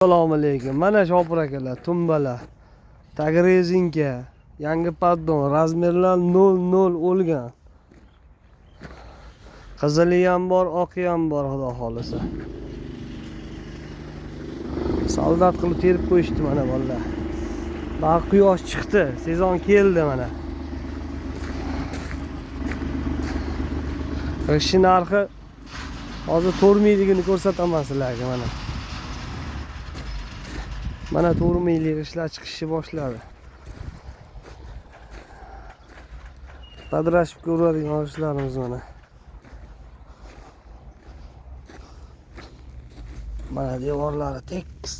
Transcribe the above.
Assalomu alaykum. Mana Shopur akalar, tumbalar, tagi rezinka, yangi paddon, razmerlar 00 o'lgan. Qizili ham bor, oqi ham bor, xudo xolisa. Soldat qilib terib qo'yishdi mana bolalar. Baq quyosh chiqdi, sezon keldi mana. Ishi narxi hozir 4 mingligini ko'rsataman sizlarga mana. Mana 4 minglik ishlar chiqishni boshladi. Qadrashib ko'radigan ishlarimiz mana. Mana devorlari tekis